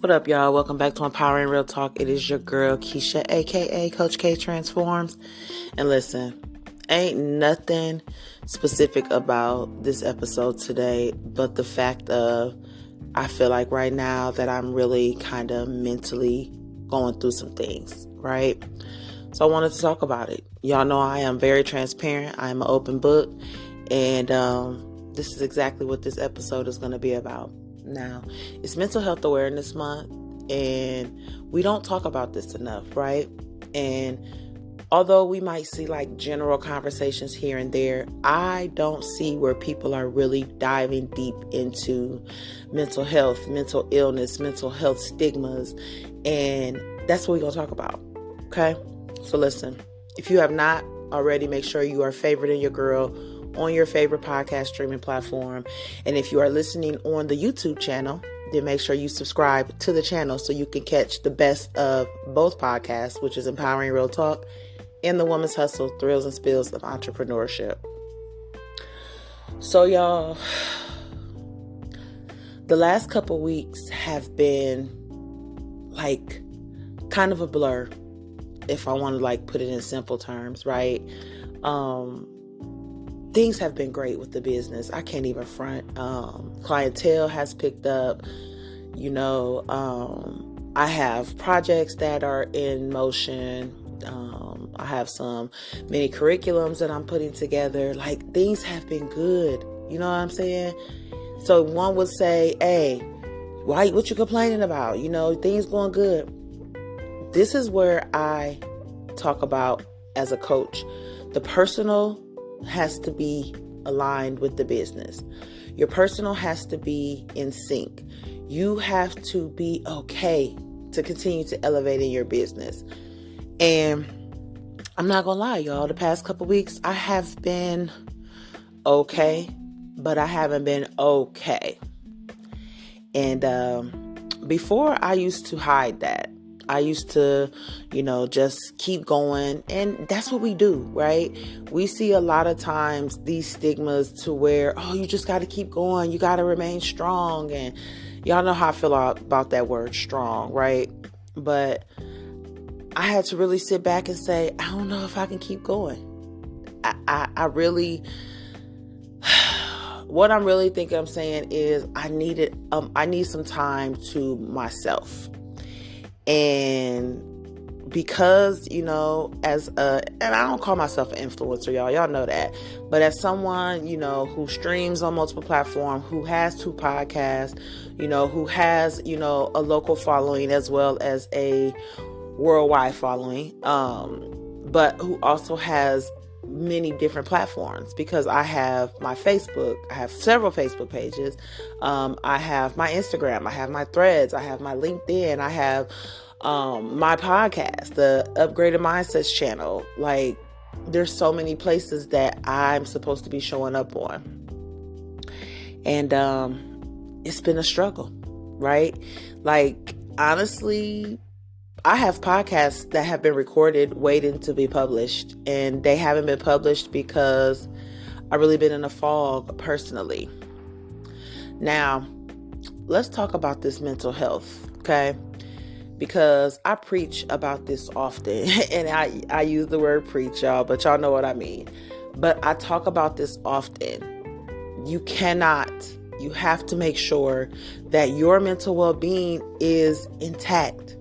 What up, y'all? Welcome back to Empowering Real Talk. It is your girl, Kisha, aka Coach K Transforms. And listen, ain't nothing specific about this episode today, but the fact of I feel like right now that I'm really kind of mentally going through some things, right? So I wanted to talk about it. Y'all know I am very transparent. I am an open book. And this is exactly what this episode is going to be about. Now, it's Mental Health Awareness Month, and we don't talk about this enough, right? And although we might see like general conversations here and there, I don't see where people are really diving deep into mental health, mental illness, mental health stigmas, and that's what we're going to talk about, okay? So listen, if you have not already, make sure you are favoriting your girl on your favorite podcast streaming platform. And if you are listening on the YouTube channel, then make sure you subscribe to the channel so you can catch the best of both podcasts, which is Empowering Real Talk and The Woman's Hustle, Thrills and Spills of Entrepreneurship. So y'all, the last couple weeks have been like kind of a blur, if I want to like put it in simple terms, right? Things have been great with the business. I can't even front. Clientele has picked up. I have projects that are in motion. I have some mini curriculums that I'm putting together. Like, things have been good. You know what I'm saying? So one would say, hey, what you complaining about? Things going good. This is where I talk about, as a coach, the personal has to be aligned with the business. Your personal has to be in sync. You have to be okay to continue to elevate in your business. And I'm not gonna lie, y'all, the past couple weeks I have been okay, but I haven't been okay. And before, I used to hide that. I used to, just keep going. And that's what we do, right? We see a lot of times these stigmas to where, you just got to keep going. You got to remain strong. And y'all know how I feel about that word strong, right? But I had to really sit back and say, I don't know if I can keep going. I really, what I'm really thinking I'm saying is I need some time to myself. And because, and I don't call myself an influencer, y'all know that, but as someone, who streams on multiple platforms, who has 2 podcasts, who has, a local following as well as a worldwide following, but who also has many different platforms, because I have my Facebook, I have several Facebook pages, I have my Instagram, I have my Threads, I have my LinkedIn, I have my podcast, the Upgraded Mindsets channel. Like, there's so many places that I'm supposed to be showing up on, and it's been a struggle, right? Like, honestly, I have podcasts that have been recorded waiting to be published, and they haven't been published because I've really been in a fog personally. Now, let's talk about this mental health, okay? Because I preach about this often, and I use the word preach, y'all, but y'all know what I mean. But I talk about this often. You have to make sure that your mental well-being is intact.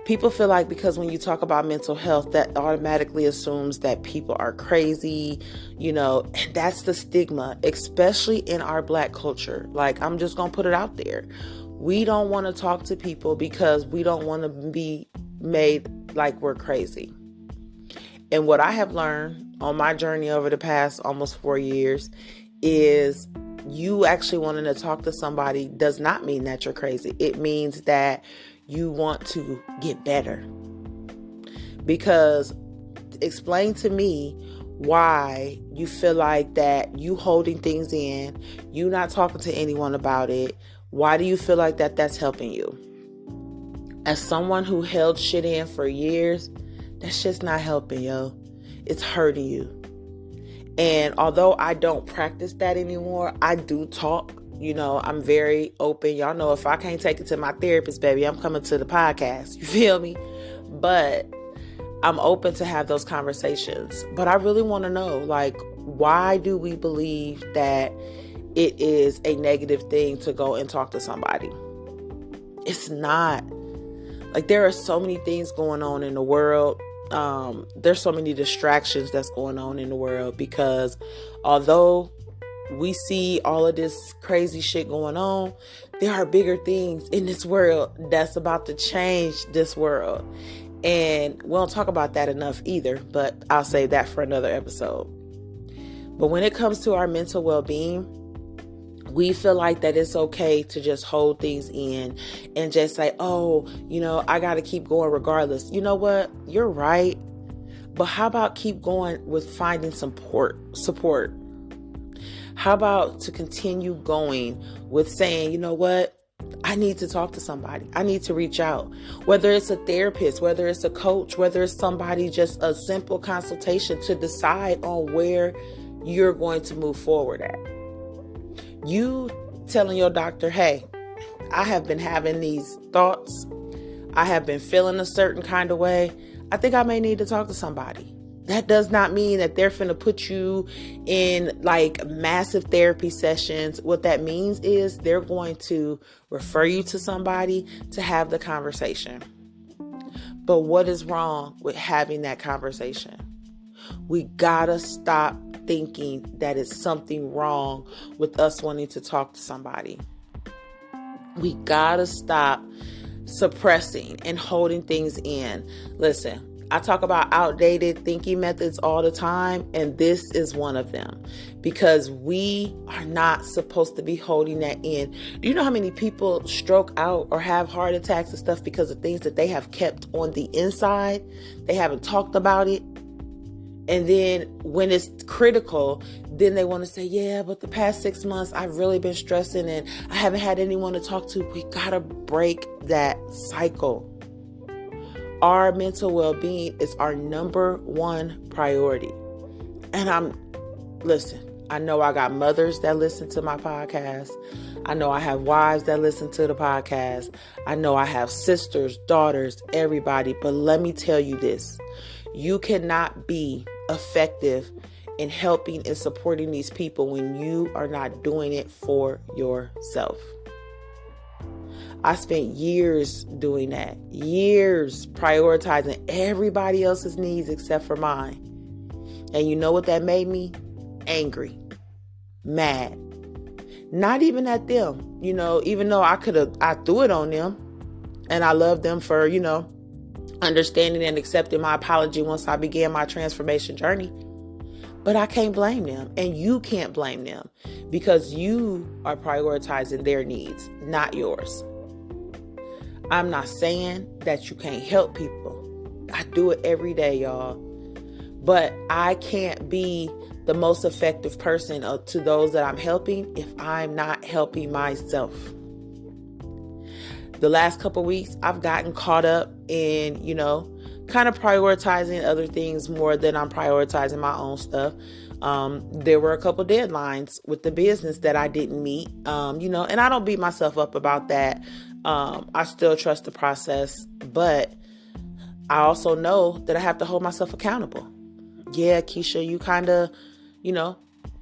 People feel like because when you talk about mental health, that automatically assumes that people are crazy, and that's the stigma, especially in our Black culture. Like, I'm just going to put it out there. We don't want to talk to people because we don't want to be made like we're crazy. And what I have learned on my journey over the past almost 4 years is you actually wanting to talk to somebody does not mean that you're crazy. It means that you want to get better. Because explain to me why you feel like that you holding things in, you not talking to anyone about it. Why do you feel like that's helping you? As someone who held shit in for years, that shit's not helping, yo. It's hurting you. And although I don't practice that anymore, I do talk I'm very open. Y'all know if I can't take it to my therapist, baby, I'm coming to the podcast. You feel me? But I'm open to have those conversations. But I really want to know, like, why do we believe that it is a negative thing to go and talk to somebody? It's not. Like, there are so many things going on in the world. There's so many distractions that's going on in the world, because although we see all of this crazy shit going on, there are bigger things in this world that's about to change this world. And we don't talk about that enough either, but I'll save that for another episode. But when it comes to our mental well-being, we feel like that it's okay to just hold things in and just say, oh, I got to keep going regardless. You know what? You're right. But how about keep going with finding support? How about to continue going with saying, you know what? I need to talk to somebody. I need to reach out. Whether it's a therapist, whether it's a coach, whether it's somebody, just a simple consultation to decide on where you're going to move forward at. You telling your doctor, hey, I have been having these thoughts. I have been feeling a certain kind of way. I think I may need to talk to somebody. That does not mean that they're finna put you in like massive therapy sessions. What that means is they're going to refer you to somebody to have the conversation. But what is wrong with having that conversation? We gotta stop thinking that it's something wrong with us wanting to talk to somebody. We gotta stop suppressing and holding things in. Listen, I talk about outdated thinking methods all the time, and this is one of them, because we are not supposed to be holding that in. Do you know how many people stroke out or have heart attacks and stuff because of things that they have kept on the inside? They haven't talked about it. And then when it's critical, then they want to say, yeah, but the past 6 months, I've really been stressing and I haven't had anyone to talk to. We got to break that cycle. Our mental well-being is our number one priority. And listen, I know I got mothers that listen to my podcast. I know I have wives that listen to the podcast. I know I have sisters, daughters, everybody. But let me tell you this. You cannot be effective in helping and supporting these people when you are not doing it for yourself. I spent years doing that, years prioritizing everybody else's needs except for mine. And you know what that made me? Angry, mad, not even at them, even though I threw it on them, and I love them for, understanding and accepting my apology once I began my transformation journey. But I can't blame them, and you can't blame them, because you are prioritizing their needs, not yours. I'm not saying that you can't help people. I do it every day, y'all. But I can't be the most effective person to those that I'm helping if I'm not helping myself. The last couple of weeks, I've gotten caught up in, kind of prioritizing other things more than I'm prioritizing my own stuff. There were a couple deadlines with the business that I didn't meet, and I don't beat myself up about that. I still trust the process, but I also know that I have to hold myself accountable. Yeah, Kisha, you kind of,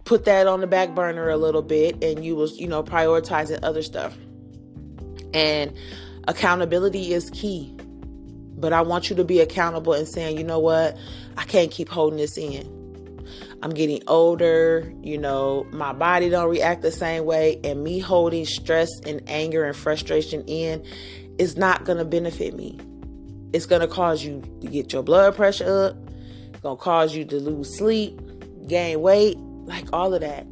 put that on the back burner a little bit, and you was, prioritizing other stuff. And accountability is key. But I want you to be accountable and saying, you know what? I can't keep holding this in. I'm getting older, my body don't react the same way, and me holding stress and anger and frustration in is not going to benefit me. It's going to cause you to get your blood pressure up. It's going to cause you to lose sleep, gain weight, like all of that.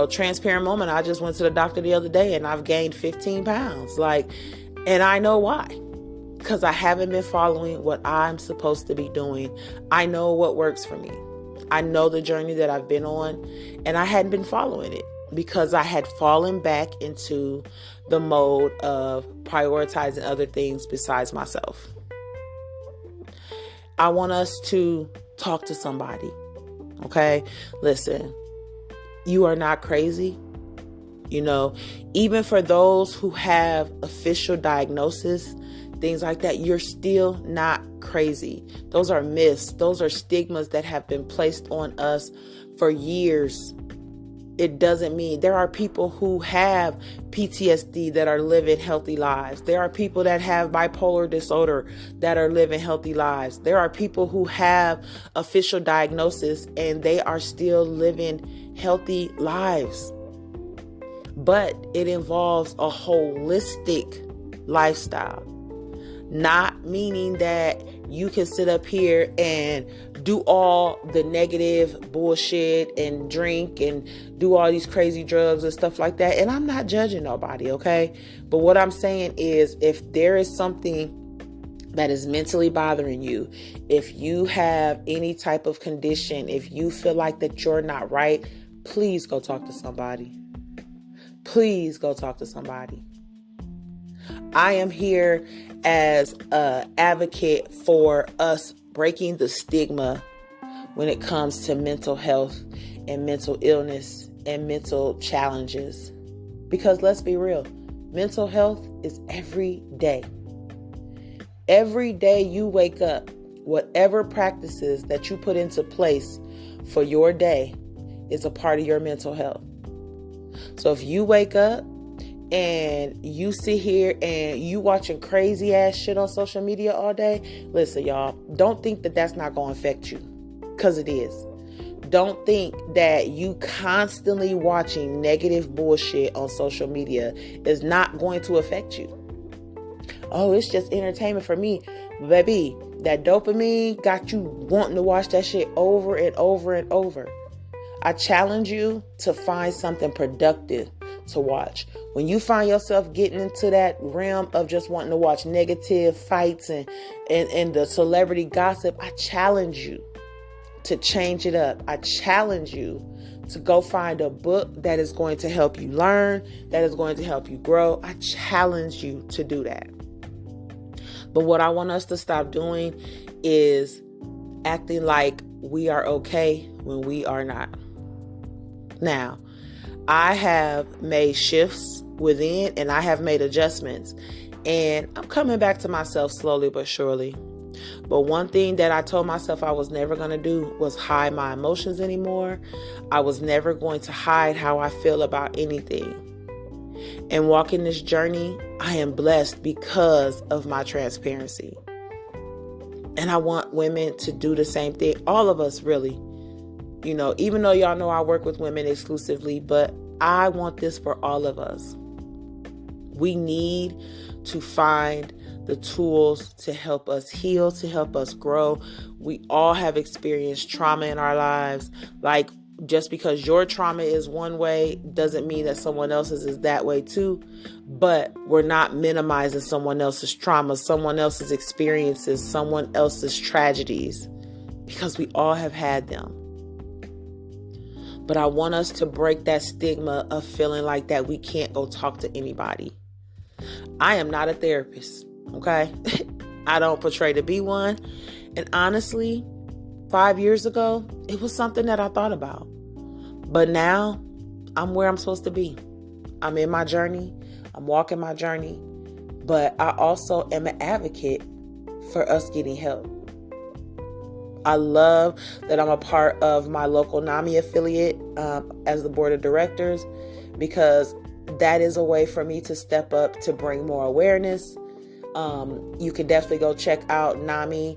Transparent moment. I just went to the doctor the other day and I've gained 15 pounds. And I know why. Because I haven't been following what I'm supposed to be doing. I know what works for me. I know the journey that I've been on, and I hadn't been following it because I had fallen back into the mode of prioritizing other things besides myself. I want us to talk to somebody. Okay? Listen, you are not crazy. You know, even for those who have official diagnosis, things like that, you're still not crazy. Those are myths. Those are stigmas that have been placed on us for years. It doesn't mean there are people who have PTSD that are living healthy lives. There are people that have bipolar disorder that are living healthy lives. There are people who have official diagnosis and they are still living healthy lives. But it involves a holistic lifestyle. Not meaning that you can sit up here and do all the negative bullshit and drink and do all these crazy drugs and stuff like that. And I'm not judging nobody, okay? But what I'm saying is, if there is something that is mentally bothering you, if you have any type of condition, if you feel like that you're not right, please go talk to somebody. Please go talk to somebody. I am here as an advocate for us breaking the stigma when it comes to mental health and mental illness and mental challenges. Because let's be real, mental health is every day. Every day you wake up, whatever practices that you put into place for your day is a part of your mental health. So if you wake up and you sit here and you watching crazy ass shit on social media all day, listen, y'all, don't think that that's not going to affect you, because it is. Don't think that you constantly watching negative bullshit on social media is not going to affect you. Oh, it's just entertainment for me. Baby, that dopamine got you wanting to watch that shit over and over and over. I challenge you to find something productive to watch. When you find yourself getting into that realm of just wanting to watch negative fights and the celebrity gossip, I challenge you to change it up. I challenge you to go find a book that is going to help you learn, that is going to help you grow. I challenge you to do that. But what I want us to stop doing is acting like we are okay when we are not. Now, I have made shifts within and I have made adjustments, and I'm coming back to myself slowly but surely. But one thing that I told myself I was never going to do was hide my emotions anymore. I was never going to hide how I feel about anything. And walking this journey, I am blessed because of my transparency. And I want women to do the same thing. All of us, really. You know, even though y'all know I work with women exclusively, but I want this for all of us. We need to find the tools to help us heal, to help us grow. We all have experienced trauma in our lives. Like, just because your trauma is one way doesn't mean that someone else's is that way too. But we're not minimizing someone else's trauma, someone else's experiences, someone else's tragedies, because we all have had them. But I want us to break that stigma of feeling like that we can't go talk to anybody. I am not a therapist, okay? I don't portray to be one. And honestly, 5 years ago, it was something that I thought about. But now, I'm where I'm supposed to be. I'm in my journey. I'm walking my journey. But I also am an advocate for us getting help. I love that I'm a part of my local NAMI affiliate as the board of directors, because that is a way for me to step up to bring more awareness. You can definitely go check out NAMI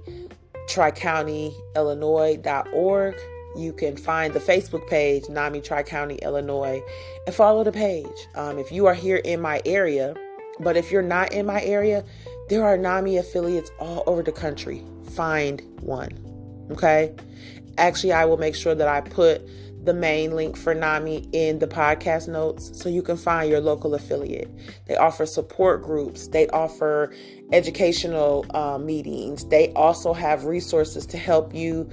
TriCountyIllinois.org. You can find the Facebook page, NAMI Tri-County Illinois, and follow the page. If you are here in my area, but if you're not in my area, there are NAMI affiliates all over the country. Find one. Okay. Actually, I will make sure that I put the main link for NAMI in the podcast notes so you can find your local affiliate. They offer support groups. They offer educational meetings. They also have resources to help you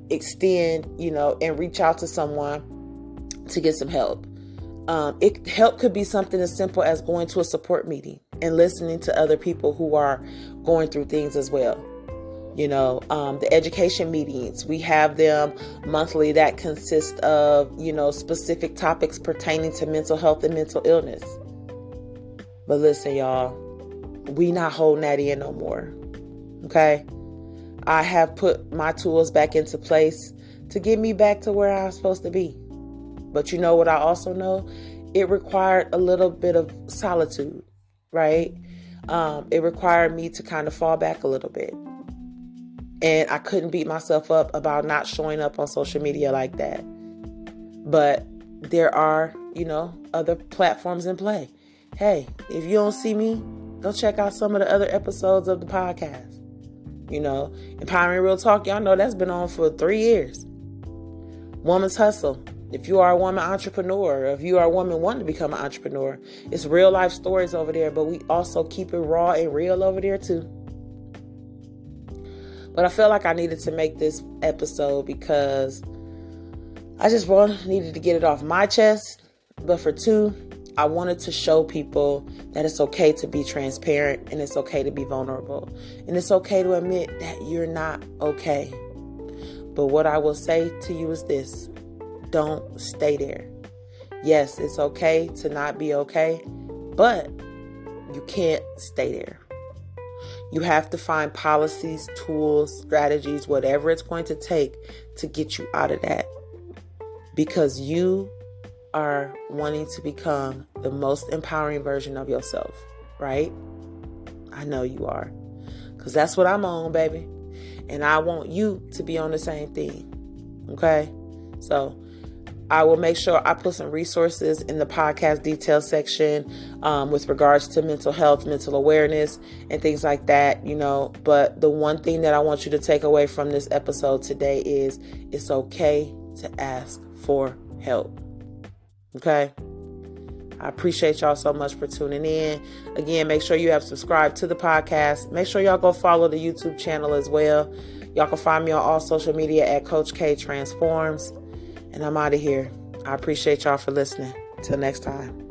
extend, and reach out to someone to get some help. Help could be something as simple as going to a support meeting and listening to other people who are going through things as well. The education meetings, we have them monthly that consist of, specific topics pertaining to mental health and mental illness. But listen, y'all, we not holding that in no more. Okay? I have put my tools back into place to get me back to where I was supposed to be. But you know what I also know? It required a little bit of solitude, right? It required me to kind of fall back a little bit. And I couldn't beat myself up about not showing up on social media like that. But there are, other platforms in play. Hey, if you don't see me, go check out some of the other episodes of the podcast. Empowering Real Talk, y'all know that's been on for 3 years. Woman's Hustle. If you are a woman entrepreneur, or if you are a woman wanting to become an entrepreneur, it's real life stories over there, but we also keep it raw and real over there too. But I felt like I needed to make this episode because I just needed to get it off my chest. But for 2, I wanted to show people that it's okay to be transparent and it's okay to be vulnerable. And it's okay to admit that you're not okay. But what I will say to you is this: don't stay there. Yes, it's okay to not be okay, but you can't stay there. You have to find policies, tools, strategies, whatever it's going to take to get you out of that. Because you are wanting to become the most empowering version of yourself, right? I know you are. Because that's what I'm on, baby. And I want you to be on the same thing. Okay? So I will make sure I put some resources in the podcast detail section with regards to mental health, mental awareness, and things like that, But the one thing that I want you to take away from this episode today is it's okay to ask for help. Okay? I appreciate y'all so much for tuning in. Again, make sure you have subscribed to the podcast. Make sure y'all go follow the YouTube channel as well. Y'all can find me on all social media at Coach K Transforms. And I'm out of here. I appreciate y'all for listening. Till next time.